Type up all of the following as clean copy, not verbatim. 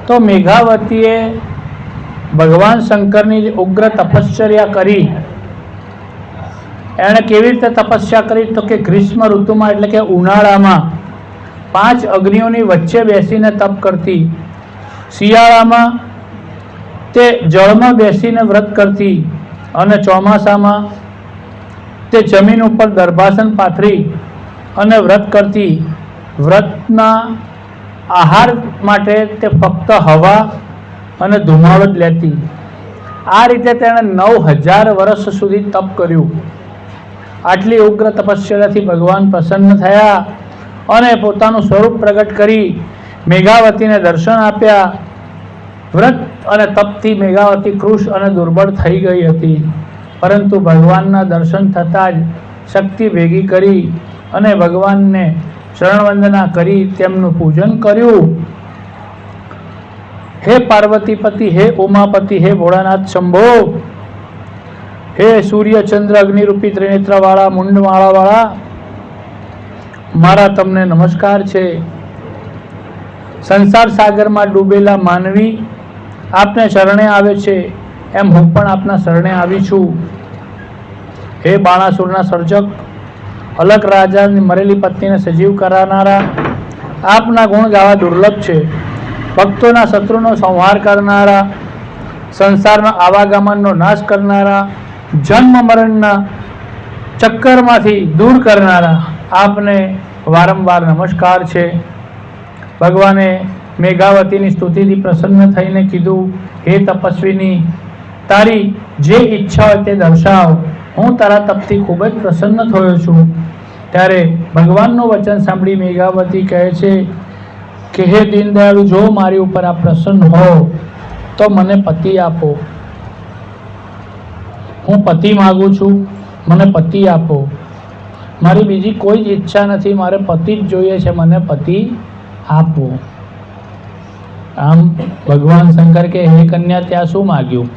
તો મેઘાવતીએ ભગવાન શંકરની જે ઉગ્ર તપશ્ચર્યા કરી, એણે કેવી રીતે તપસ્યા કરી તો કે ગ્રીષ્મ ઋતુમાં એટલે કે ઉનાળામાં 5 અગ્નિઓની વચ્ચે બેસીને તપ કરતી, શિયાળામાં તે જળમાં બેસીને વ્રત કરતી અને ચોમાસામાં તે જમીન ઉપર દર્ભાસન પાથરી અને વ્રત કરતી. વ્રતના આહાર માટે તે ફક્ત હવા અને ધુમાડો જ લેતી. આ રીતે તેણે 9000 વર્ષ સુધી તપ કર્યું. આટલી ઉગ્ર તપસ્યાથી ભગવાન પ્રસન્ન થયા અને પોતાનું સ્વરૂપ પ્રગટ કરી મેઘાવતીને દર્શન આપ્યા. વ્રત અને તપથી મેઘાવતી કૃશ અને દુર્બળ થઈ ગઈ હતી, પરંતુ ભગવાનના દર્શન થતાં જ શક્તિ ભેગી કરી અને ભગવાનને શરણવંદના કરી તેમનું પૂજન કર્યું. હે પાર્વતીપતિ, હે ઉમાપતિ, હે ભોળાનાથ શંભો, હે સૂર્ય ચંદ્ર અગ્નિરૂપી ત્રિનેત્રવાળા મુંડમાળાવાળા, મારા તમને નમસ્કાર છે. સંસાર સાગરમાં ડૂબેલા માનવી આપને શરણે આવે છે, એમ હું પણ આપના શરણે આવી છું. હે બાણાસુરના સર્જક, અલક રાજાની મરેલી પત્નીને સજીવ કરાવનારા, આપના ગુણ ગાવા દુર્લભ છે. ભક્તોના શત્રુનો સંહાર કરનારા, સંસારના આવાગમનનો નાશ કરનારા, જન્મ મરણના ચક્કરમાંથી દૂર કરનારા, આપને વારંવાર નમસ્કાર છે. ભગવાને મેઘાવતીની સ્તુતિથી પ્રસન્ન થઈને કીધું, હે તપસ્વીની, તારી જે ઈચ્છા હોય તે દર્શાવ, હું તારા તપથી ખૂબ જ પ્રસન્ન થયો છું. ત્યારે ભગવાનનું વચન સાંભળી મેઘાવતી કહે છે કે હે દીનદયાળુ, જો મારી ઉપર આપ પ્રસન્ન હો તો મને પતિ આપો. હું પતિ માગું છું, મને પતિ આપો. મારી બીજી કોઈ જ ઈચ્છા નથી, મારે પતિ જ જોઈએ છે, મને પતિ આપો. આમ ભગવાન શંકર કે હે કન્યા, ત્યાં શું માગ્યું?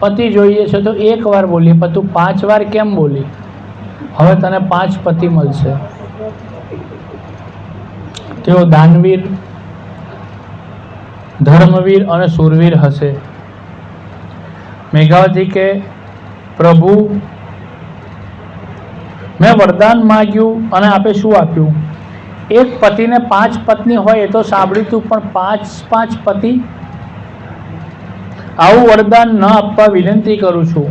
પતિ જોઈએ છે તો એક વાર બોલી, પણ તું 5 વાર કેમ બોલી? હવે તને 5 પતિ મળશે. તેઓ દાનવીર, ધર્મવીર અને શૂરવીર હશે. મેઘાવતી કે પ્રભુ, મેં વરદાન માગ્યું અને આપે શું આપ્યું? એક પતિને 5 પત્ની હોય એ તો સાંભળ્યું તું, પણ 5 પતિ? આવું વરદાન ન આપવા વિનંતી કરું છું.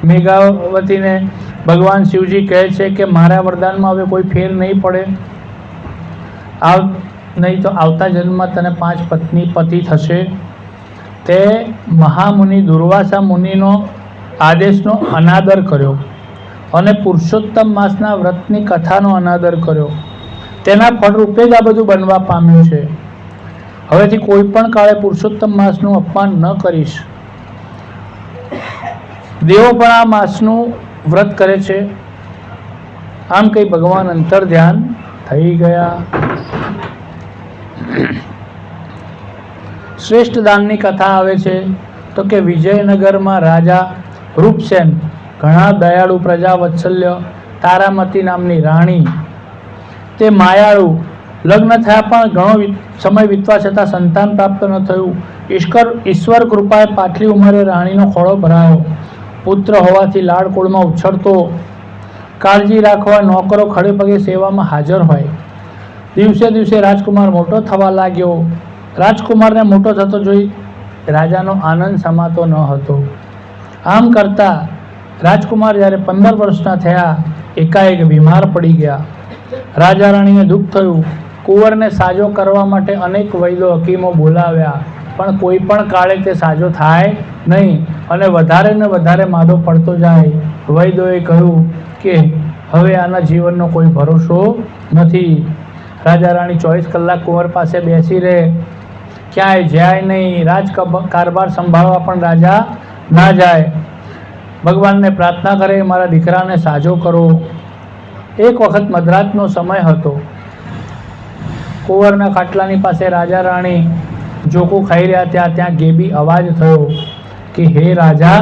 મેઘાવતીને ભગવાન શિવજી કહે છે કે મારા વરદાનમાં હવે કોઈ ફેર નહીં પડે, નહીં તો આવતા જન્મમાં તને 5 પત્ની પતિ થશે. તે મહામુનિ દુર્વાસા મુનિનો આદેશનો અનાદર કર્યો અને પુરુષોત્તમ માસના વ્રતની કથાનો અનાદર કર્યો. તેના ફળરૂપે જ આ બધું બનવા પામ્યું છે. હવેથી કોઈ પણ કાળે પુરુષોત્તમ માસનું અપમાન ન કરીશ. દેવો પણ આ માસનું વ્રત કરે છે. આમ કઈ ભગવાન અંતર ધ્યાન થઈ ગયા. શ્રેષ્ઠ દાનની કથા આવે છે તો કે વિજયનગરમાં રાજા રૂપસેન, ઘણા દયાળુ, પ્રજા વત્સલ્ય, તારામતી નામની રાણી, તે માયાળુ, લગ્ન થયા પણ ઘણો સમય વીતવા છતાં સંતાન પ્રાપ્ત ન થયું. ઈશ્વર કૃપાએ પાછલી ઉંમરે રાણીનો ખોળો ભરાયો. પુત્ર હોવાથી લાડકોળમાં ઉછળતો, કાળજી રાખવા નોકરો ખડે પગે સેવામાં હાજર હોય. દિવસે દિવસે રાજકુમાર મોટો થવા લાગ્યો. રાજકુમારને મોટો થતો જોઈ રાજાનો આનંદ સમાતો ન હતો. આમ કરતા રાજકુમાર જ્યારે 15 વર્ષના થયા, એકાએક બીમાર પડી ગયા. રાજા રાણીને દુઃખ થયું. કુંવરને સાજો કરવા માટે અનેક વૈદો હકીમો બોલાવ્યા, પણ કોઈ પણ કાળે તે સાજો થાય નહીં અને વધારે ને વધારે માદો પડતો જાય. વૈદોએ કહ્યું કે હવે આના જીવનનો કોઈ ભરોસો નથી. રાજા રાણી 24 કલાક કુંવર પાસે બેસી રહે, ક્યાંય જાય નહીં. કારભાર સંભાળવા પણ રાજા ના જાય. ભગવાનને પ્રાર્થના કરે, મારા દીકરાને સાજો કરો. એક વખત મધરાતનો સમય હતો. કુંવરના ખાટલાની પાસે રાજા રાણી જોકું ખાઈ રહ્યા ત્યાં ગેબી અવાજ થયો કે હે રાજા,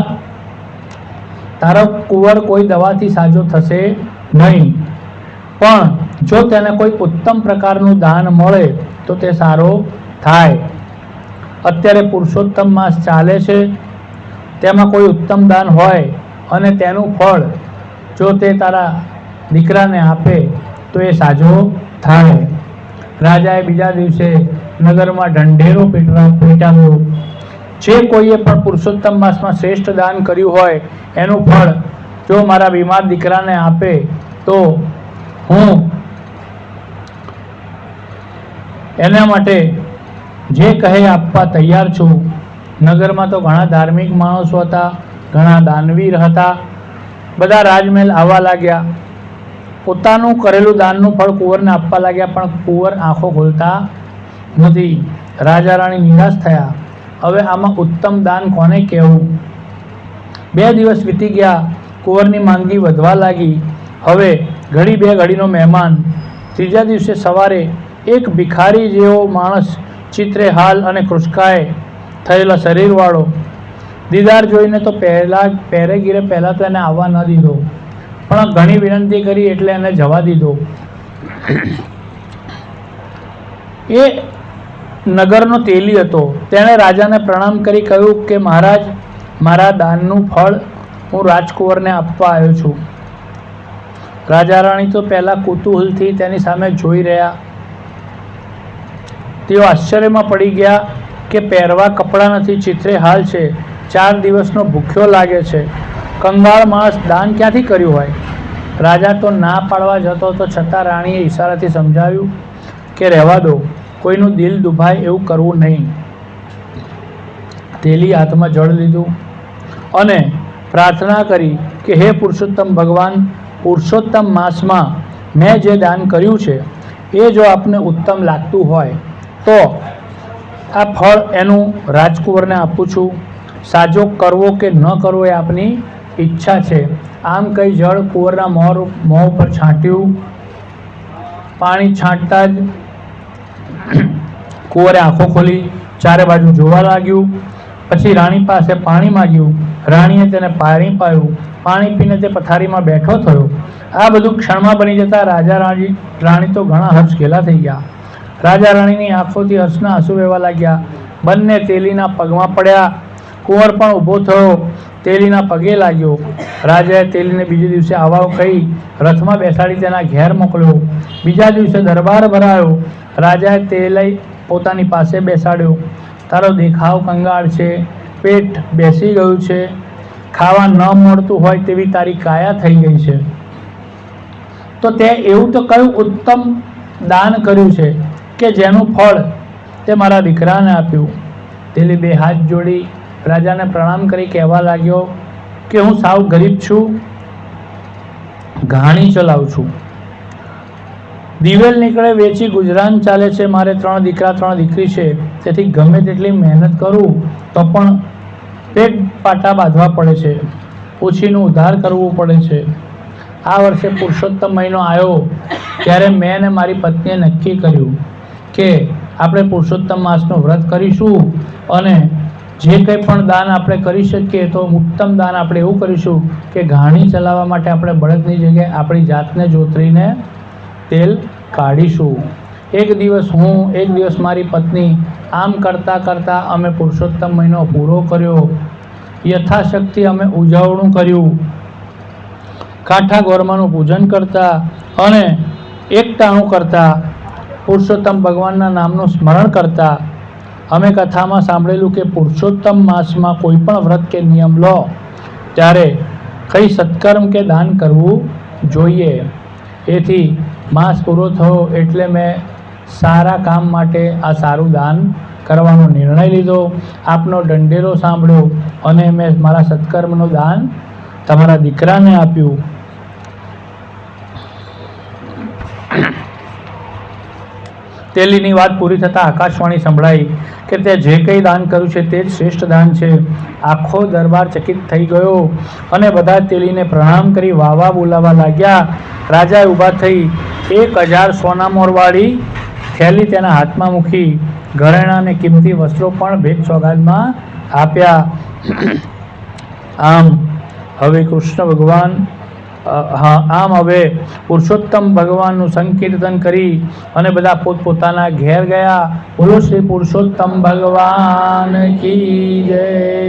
તારો કુંવર કોઈ દવાથી સાજો થશે નહીં, પણ જો તેને કોઈ ઉત્તમ પ્રકારનું દાન મળે તો તે સારો થાય. અત્યારે પુરુષોત્તમ માસ ચાલે છે, તેમાં કોઈ ઉત્તમ દાન હોય અને તેનું ફળ જો તે તારા દીકરાને આપે તો એ સાજો થાય. રાજાએ બીજા દિવસે નગરમાં ઢંઢેરો પીટાવ્યો. જે કોઈએ પણ પુરુષોત્તમ માસમાં શ્રેષ્ઠ દાન કર્યું હોય એનું ફળ જો મારા બીમાર દીકરાને આપે તો હું એના માટે જે કહે આપવા તૈયાર છું. નગરમાં તો ઘણા ધાર્મિક માણસો હતા, ઘણા દાનવીર હતા. બધા રાજમહેલ આવવા લાગ્યા. પોતાનું કરેલું દાનનું ફળ કુંવરને આપવા લાગ્યા, પણ કુંવર આંખો ખોલતા નથી. રાજા રાણી નિરાશ થયા. હવે આમાં ઉત્તમ દાન કોને કહેવું? 2 દિવસ વીતી ગયા. કુંવરની માંદગી વધવા લાગી. હવે ઘડી બે ઘડીનો મહેમાન. ત્રીજા દિવસે સવારે એક ભિખારી જેવો માણસ, ચિત્રે હાલ અને ખુશકાય થયેલા શરીરવાળો, દીદાર જોઈને તો પહેરેગીરે પહેલાં તો એને આવવા ન દીધો, પણ ઘણી વિનંતી કરી એટલે એને જવા દીધો. એ નગરનો તેલી હતો. તેણે રાજાને પ્રણામ કરી કહ્યું કે મહારાજ, મારા દાનનું ફળ હું રાજકુંવરને આપવા આવ્યો છું. રાજા રાણી તો પહેલાં કુતૂહલથી તેની સામે જોઈ રહ્યા. તેઓ આશ્ચર્યમાં પડી ગયા કે પહેરવા કપડાં નથી, ચિત્રે હાલ છે, 4 દિવસનો ભૂખ્યો લાગે છે. કંગાળ માણસ દાન ક્યાંથી કર્યું હોય? રાજા તો ના પાડવા જતો હતો, છતાં રાણીએ ઈશારાથી સમજાવ્યું કે રહેવા દો, કોઈનું દિલ દુભાય એવું કરવું નહીં. તેલી હાથમાં જળ લીધું અને પ્રાર્થના કરી કે હે પુરુષોત્તમ ભગવાન, પુરુષોત્તમ માસમાં મેં જે દાન કર્યું છે એ જો આપને ઉત્તમ લાગતું હોય તો આ ફળ એનું રાજકુંવરને આપું છું. સાજો કરવો કે ન કરવો એ આપની ઈચ્છા છે. આમ કહી જળ કુંવરના મોં ઉપર છાંટ્યું. પાણી છાંટતા જ કુંવરે આંખો ખોલી ચારે બાજુ જોવા લાગ્યું. પછી રાણી પાસે પાણી માંગ્યું. રાણીએ તેને પાણી પાયું. પાણી પીને તે પથારીમાં બેઠો થયો. આ બધું ક્ષણમાં બની જતા રાજા રાણી તો ઘણા હર્ષઘેલા થઈ ગયા. રાજા રાણીની આંખોથી હર્ષના આંસુ વહેવા લાગ્યા. બંને તેલીના પગમાં પડ્યા. કુંવર પણ ઊભો થયો, તેલીના પગે લાગ્યો. રાજાએ તેલીને બીજે દિવસે આવવા કહી રથમાં બેસાડી તેના ઘેર મોકલ્યો. બીજા દિવસે દરબાર ભરાયો. રાજાએ તેલી પોતાની પાસે બેસાડ્યો. તારો દેખાવ કંગાળ છે, પેટ બેસી ગયું છે, ખાવા ન મળતું હોય તેવી તારી કાયા થઈ ગઈ છે, તો તે એવું તો કયું ઉત્તમ દાન કર્યું છે કે જેનું ફળ તે મારા દીકરાને આપ્યું? તેલી 2 હાથ જોડી રાજાને પ્રણામ કરી કહેવા લાગ્યો કે હું સાવ ગરીબ છું, ઘાણી ચલાવું છું, દિવેલ નીકળે વેચી ગુજરાન ચાલે છે. મારે 3 દીકરા 3 દીકરી છે, તેથી ગમે તેટલી મહેનત કરું તો પણ પેટ પાટા બાંધવા પડે છે, ઓછીનું ઉધાર કરવું પડે છે. આ વર્ષે પુરુષોત્તમ મહિનો આવ્યો ત્યારે મેં અને મારી પત્નીએ નક્કી કર્યું કે આપણે પુરુષોત્તમ માસનું વ્રત કરીશું અને જે કંઈ પણ દાન આપણે કરી શકીએ તો ઉત્તમ દાન આપણે એવું કરીશું કે ઘાણી ચલાવવા માટે આપણે બળદની જગ્યાએ આપણી જાતને જોતરીને તેલ કાઢીશું. એક દિવસ હું, એક દિવસ મારી પત્ની, આમ કરતાં કરતાં અમે પુરુષોત્તમ મહિનો પૂરો કર્યો. યથાશક્તિ અમે ઉજવણું કર્યું. કાંઠા ગોરમાનું પૂજન કરતા અને એકટાણું કરતા, પુરુષોત્તમ ભગવાનના નામનું સ્મરણ કરતા. અમે કથામાં સાંભળેલું કે પુરુષોત્તમ માસમાં કોઈ પણ વ્રત કે નિયમ લો ત્યારે કઈ સત્કર્મ કે દાન કરવું જોઈએ. એથી માસ પૂરો થયો એટલે મેં સારા કામ માટે આ સારું દાન કરવાનો નિર્ણય લીધો. આપનો ઢંઢેરો સાંભળ્યો અને મેં મારા સત્કર્મનું દાન તમારા દીકરાને આપ્યું. તેલીની વાત પૂરી થતાં આકાશવાણી સંભળાઈ કે તે જે કંઈ દાન કર્યું છે તે જ શ્રેષ્ઠ દાન છે. આખો દરબાર ચકિત થઈ ગયો અને બધા તેલીને પ્રણામ કરી વાવા બોલાવા લાગ્યા. રાજાએ ઊભા થઈ 1000 સોના મોરવાળી થેલી તેના હાથમાં મૂકી. ઘરેણાં અને કિંમતી વસ્ત્રો પણ ભેટ સોગાદમાં આપ્યા. આમ હવે કૃષ્ણ ભગવાન આમ હવે પુરુષોત્તમ ભગવાનનું સંકીર્તન કરી અને બધા પોતપોતાના ઘેર ગયા. બોલો શ્રી પુરુષોત્તમ ભગવાન કી જય.